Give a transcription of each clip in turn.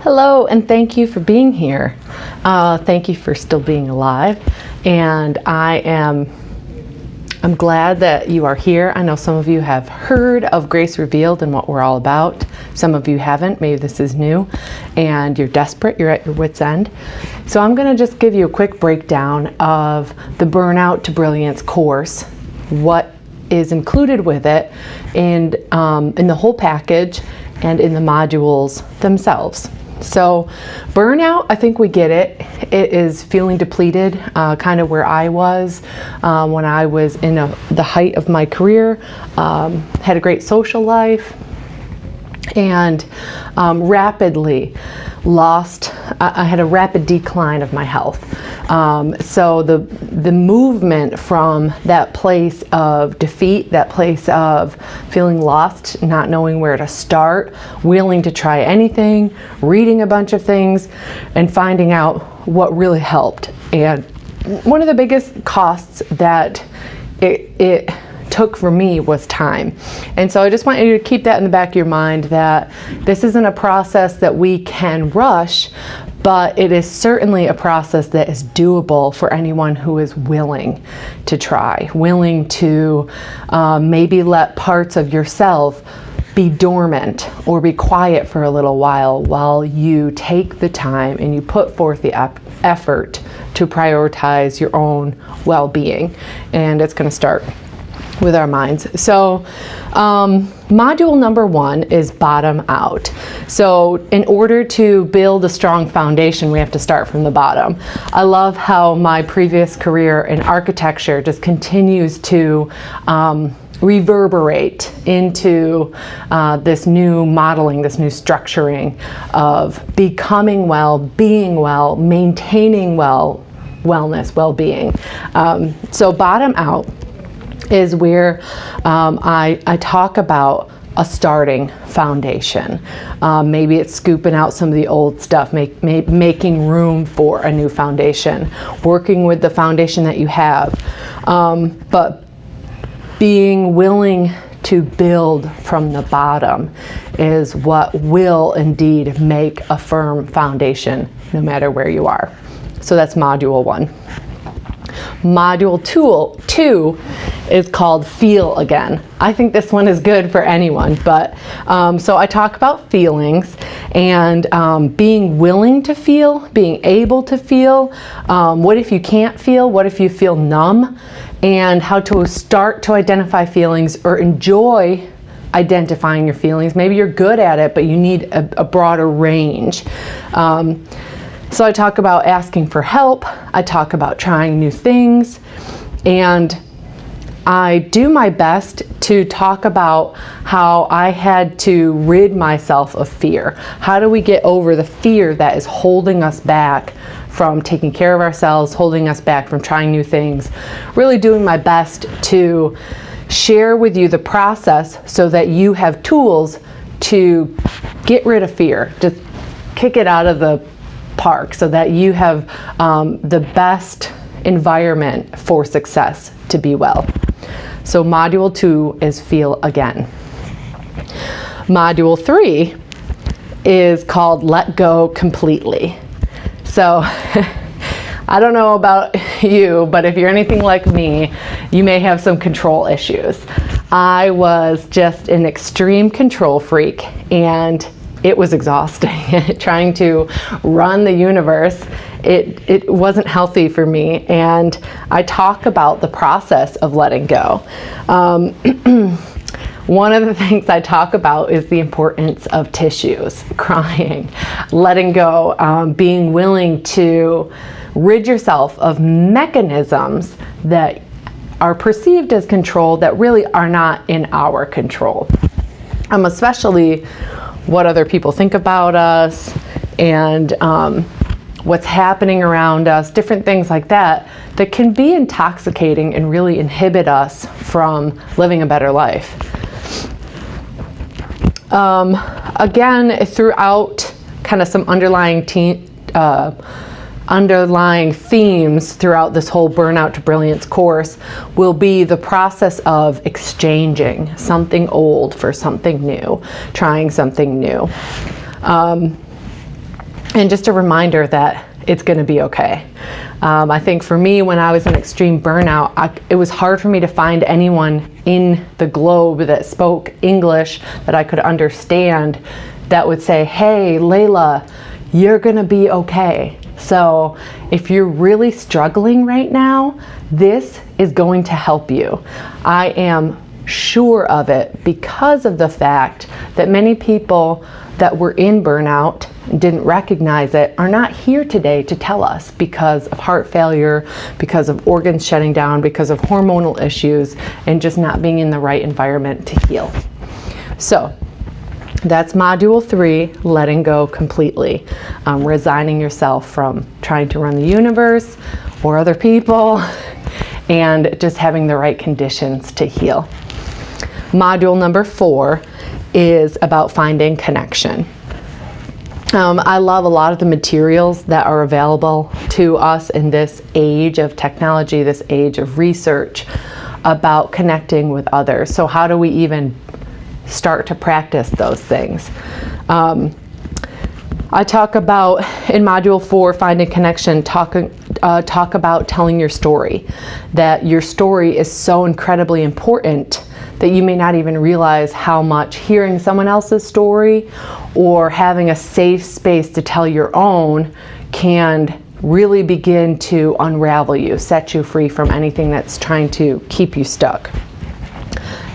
Hello, and thank you for being here. Thank you for still being alive, and I'm glad that you are here. I know some of you have heard of Grace Revealed and what we're all about. Some of you haven't. Maybe this is new and you're desperate, you're at your wit's end. So I'm going to just give you a quick breakdown of the Burnout2Brilliance course, what is included with it, and in the whole package and in the modules themselves. So burnout, I think we get it. It is feeling depleted, kind of where I was when I was in the height of my career, had a great social life, and rapidly lost, I had a rapid decline of my health. So the movement from that place of defeat, that place of feeling lost, not knowing where to start, willing to try anything, reading a bunch of things, and finding out what really helped. And one of the biggest costs that it took for me was time. And so I just want you to keep that in the back of your mind, that this isn't a process that we can rush, but it is certainly a process that is doable for anyone who is willing to try, willing to maybe let parts of yourself be dormant or be quiet for a little while you take the time and you put forth the effort to prioritize your own well-being. And it's going to start with our minds. So module number 1 is bottom out. So in order to build a strong foundation, we have to start from the bottom. I love how my previous career in architecture just continues to reverberate into this new modeling, this new structuring of becoming well, being well, maintaining wellness, well-being. So bottom out is where I talk about a starting foundation. Maybe it's scooping out some of the old stuff, making room for a new foundation, working with the foundation that you have, but being willing to build from the bottom is what will indeed make a firm foundation no matter where you are. So that's module 1. Module 2 is called Feel Again. I think this one is good for anyone, but so I talk about feelings and being willing to feel, being able to feel. What if you can't feel? What if you feel numb? And how to start to identify feelings or enjoy identifying your feelings. Maybe you're good at it, but you need a broader range. So I talk about asking for help, I talk about trying new things, and I do my best to talk about how I had to rid myself of fear. How do we get over the fear that is holding us back from taking care of ourselves, holding us back from trying new things? Really doing my best to share with you the process so that you have tools to get rid of fear, just kick it out of the park so that you have the best environment for success to be well. So module 2 is Feel Again. Module 3 is called Let Go Completely. So I don't know about you, but if you're anything like me, you may have some control issues. I was just an extreme control freak, and it was exhausting. Trying to run the universe, it wasn't healthy for me, and I talk about the process of letting go. One of the things I talk about is the importance of tissues, crying, letting go, being willing to rid yourself of mechanisms that are perceived as control that really are not in our control. Especially what other people think about us and what's happening around us, different things like that, that can be intoxicating and really inhibit us from living a better life. Again, throughout kind of some underlying themes throughout this whole Burnout2Brilliance course will be the process of exchanging something old for something new, trying something new. and just a reminder that it's going to be okay. I think for me, when I was in extreme burnout, it was hard for me to find anyone in the globe that spoke English that I could understand that would say, hey, Layla, you're going to be okay. So if you're really struggling right now, this is going to help you. I am sure of it because of the fact that many people that were in burnout and didn't recognize it are not here today to tell us because of heart failure, because of organs shutting down, because of hormonal issues, and just not being in the right environment to heal. So that's module 3, letting go completely. Resigning yourself from trying to run the universe or other people and just having the right conditions to heal. Module number 4 is about finding connection. I love a lot of the materials that are available to us in this age of technology, this age of research about connecting with others. So how do we even start to practice those things? I talk about, in module 4, finding connection, talk about telling your story, that your story is so incredibly important that you may not even realize how much hearing someone else's story or having a safe space to tell your own can really begin to unravel you, set you free from anything that's trying to keep you stuck.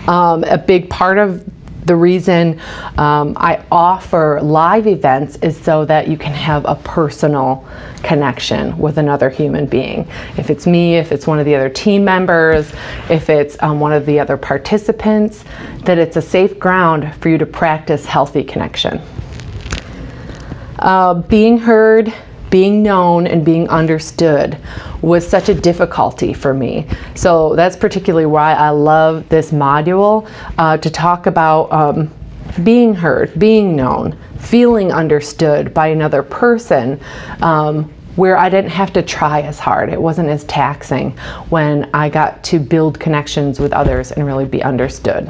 A big part of the reason I offer live events is so that you can have a personal connection with another human being. If it's me, if it's one of the other team members, if it's one of the other participants, that it's a safe ground for you to practice healthy connection. Being heard, being known, and being understood was such a difficulty for me. So that's particularly why I love this module, to talk about being heard, being known, feeling understood by another person, where I didn't have to try as hard. It wasn't as taxing when I got to build connections with others and really be understood.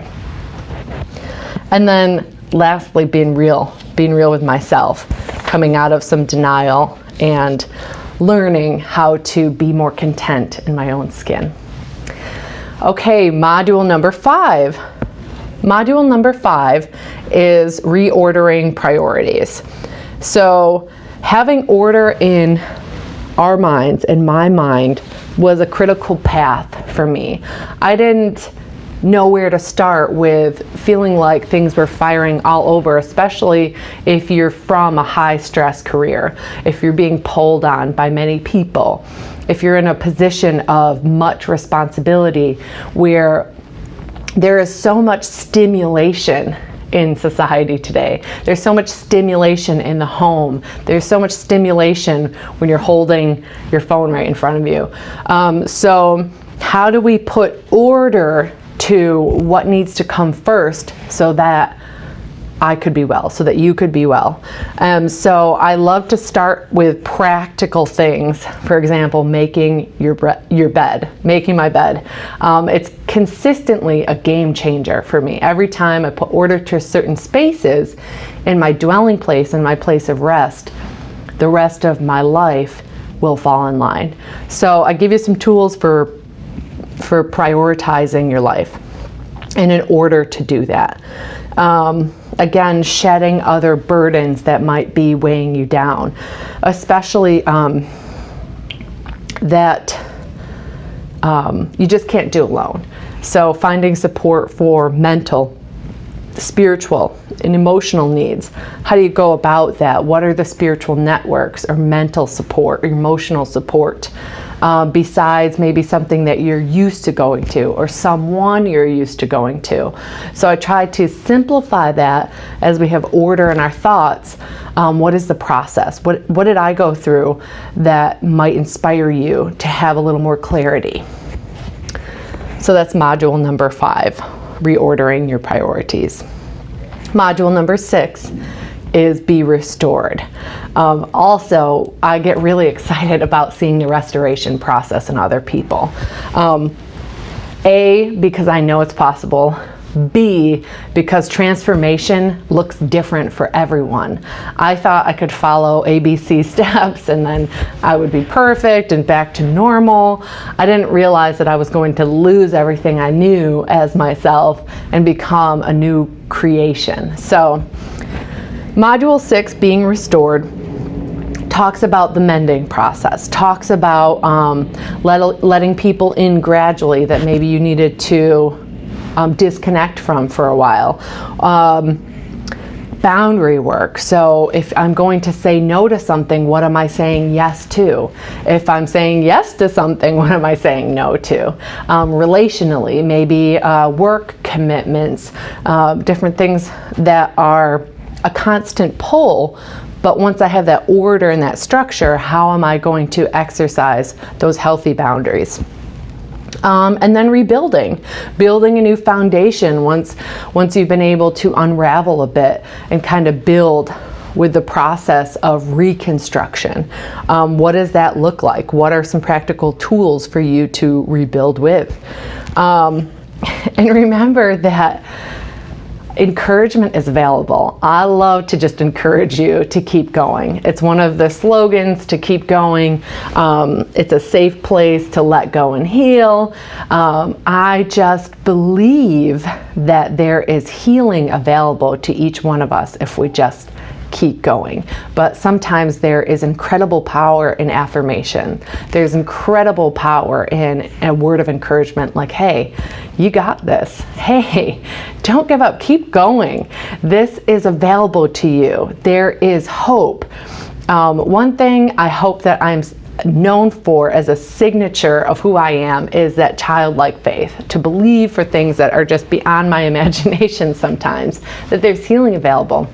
And then lastly, being real with myself, coming out of some denial and learning how to be more content in my own skin. Okay, module number 5. Module number 5 is reordering priorities. So having order in our minds, in my mind, was a critical path for me. I didn't know where to start with feeling like things were firing all over, especially if you're from a high stress career, if you're being pulled on by many people, if you're in a position of much responsibility where there is so much stimulation in society today. There's so much stimulation in the home. There's so much stimulation when you're holding your phone right in front of you. So how do we put order to what needs to come first so that I could be well, so that you could be well? So I love to start with practical things. For example, making your bed, making my bed. It's consistently a game changer for me. Every time I put order to certain spaces in my dwelling place and my place of rest, the rest of my life will fall in line. So I give you some tools for prioritizing your life and in order to do that. Again, shedding other burdens that might be weighing you down, especially that you just can't do alone. So finding support for mental, spiritual, and emotional needs. How do you go about that? What are the spiritual networks or mental support or emotional support? Besides maybe something that you're used to going to or someone you're used to going to. So I try to simplify that as we have order in our thoughts. What is the process? What did I go through that might inspire you to have a little more clarity? So that's module number 5, reordering your priorities. Module number 6 is be restored. Also, I get really excited about seeing the restoration process in other people. Because I know it's possible B, because transformation looks different for everyone. I thought I could follow ABC steps and then I would be perfect and back to normal. I didn't realize that I was going to lose everything I knew as myself and become a new creation. So, Module 6, Being Restored, talks about the mending process, talks about letting people in gradually that maybe you needed to disconnect from for a while. Boundary work. So if I'm going to say no to something, what am I saying yes to? If I'm saying yes to something, what am I saying no to? Relationally, maybe work commitments, different things that are a constant pull. But once I have that order and that structure, how am I going to exercise those healthy boundaries? And then building a new foundation once you've been able to unravel a bit and kind of build with the process of reconstruction. What does that look like? What are some practical tools for you to rebuild with? And remember that encouragement is available. I love to just encourage you to keep going. It's one of the slogans to keep going. It's a safe place to let go and heal. I just believe that there is healing available to each one of us if we just keep going. But sometimes there is incredible power in affirmation. There's incredible power in a word of encouragement like, hey, you got this. Hey, don't give up. Keep going. This is available to you. There is hope. One thing I hope that I'm known for as a signature of who I am is that childlike faith, to believe for things that are just beyond my imagination sometimes, that there's healing available.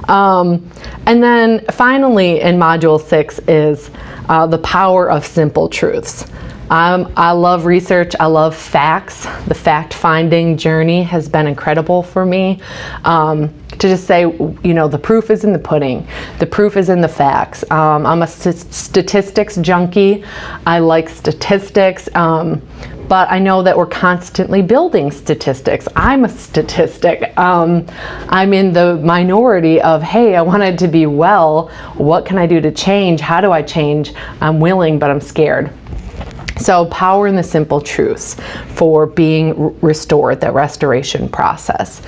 And then finally in Module 6 is the power of simple truths. I love research. I love facts. The fact-finding journey has been incredible for me. To just say, the proof is in the pudding. The proof is in the facts. I'm a statistics junkie. I like statistics. But I know that we're constantly building statistics. I'm a statistic. I'm in the minority of, hey, I wanted to be well. What can I do to change? How do I change? I'm willing, but I'm scared. So power in the simple truths for being restored, that restoration process.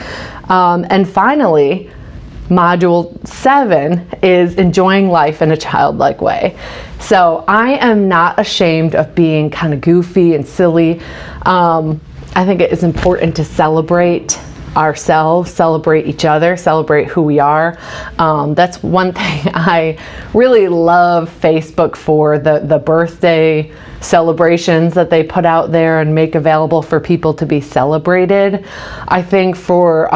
And finally, Module 7 is enjoying life in a childlike way. So I am not ashamed of being kind of goofy and silly. I think it is important to celebrate ourselves, celebrate each other, celebrate who we are. That's one thing I really love Facebook for, the birthday celebrations that they put out there and make available for people to be celebrated. I think for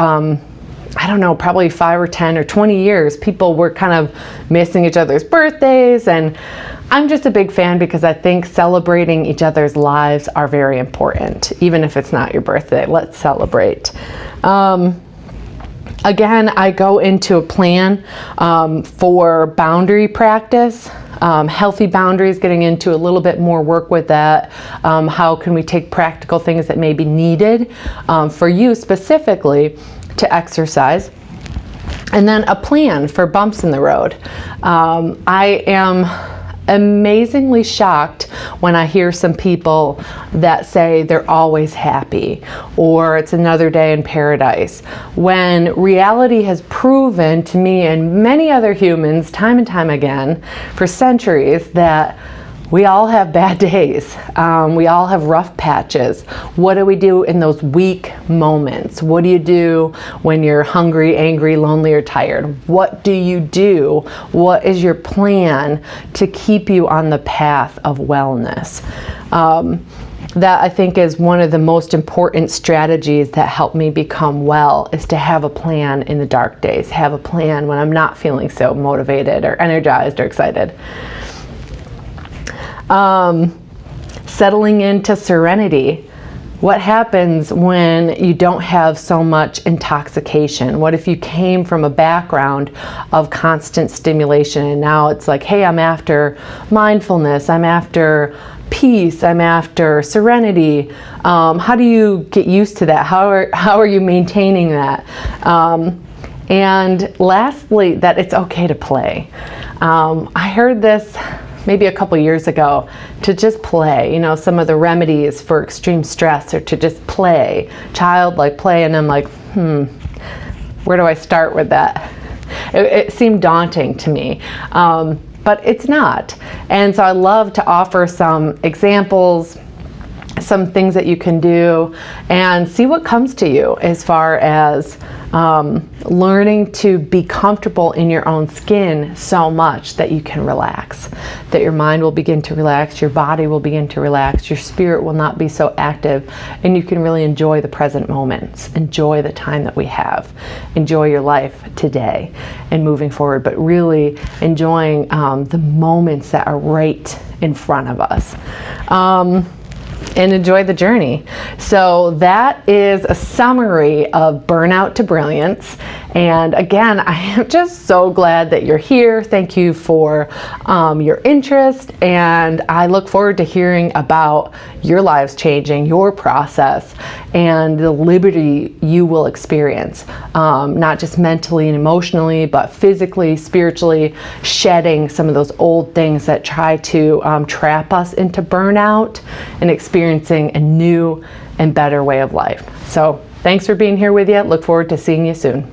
probably 5 or 10 or 20 years, people were kind of missing each other's birthdays, and I'm just a big fan because I think celebrating each other's lives are very important. Even if it's not your birthday, let's celebrate. Again, I go into a plan for boundary practice, healthy boundaries, getting into a little bit more work with that. How can we take practical things that may be needed for you specifically to exercise, and then a plan for bumps in the road. I am amazingly shocked when I hear some people that say they're always happy or it's another day in paradise, when reality has proven to me and many other humans time and time again for centuries that we all have bad days. We all have rough patches. What do we do in those weak moments? What do you do when you're hungry, angry, lonely, or tired? What do you do? What is your plan to keep you on the path of wellness? That I think is one of the most important strategies that help me become well, is to have a plan in the dark days, have a plan when I'm not feeling so motivated or energized or excited. Settling into serenity. What happens when you don't have so much intoxication? What if you came from a background of constant stimulation and now it's like, hey, I'm after mindfulness, I'm after peace, I'm after serenity. How do you get used to that? How are you maintaining that? And lastly, that it's okay to play. I heard this maybe a couple years ago, to just play. You know, some of the remedies for extreme stress are to just play, childlike play, and I'm like, where do I start with that? It seemed daunting to me, but it's not. And so I love to offer some examples, some things that you can do, and see what comes to you as far as learning to be comfortable in your own skin so much that you can relax, that your mind will begin to relax, your body will begin to relax, your spirit will not be so active, and you can really enjoy the present moments, enjoy the time that we have, enjoy your life today and moving forward, but really enjoying the moments that are right in front of us. And enjoy the journey. So that is a summary of Burnout to Brilliance. And again, I am just so glad that you're here. Thank you for your interest, and I look forward to hearing about your lives changing, your process, and the liberty you will experience, not just mentally and emotionally, but physically, spiritually, shedding some of those old things that try to trap us into burnout and experiencing a new and better way of life. So thanks for being here with you. Look forward to seeing you soon.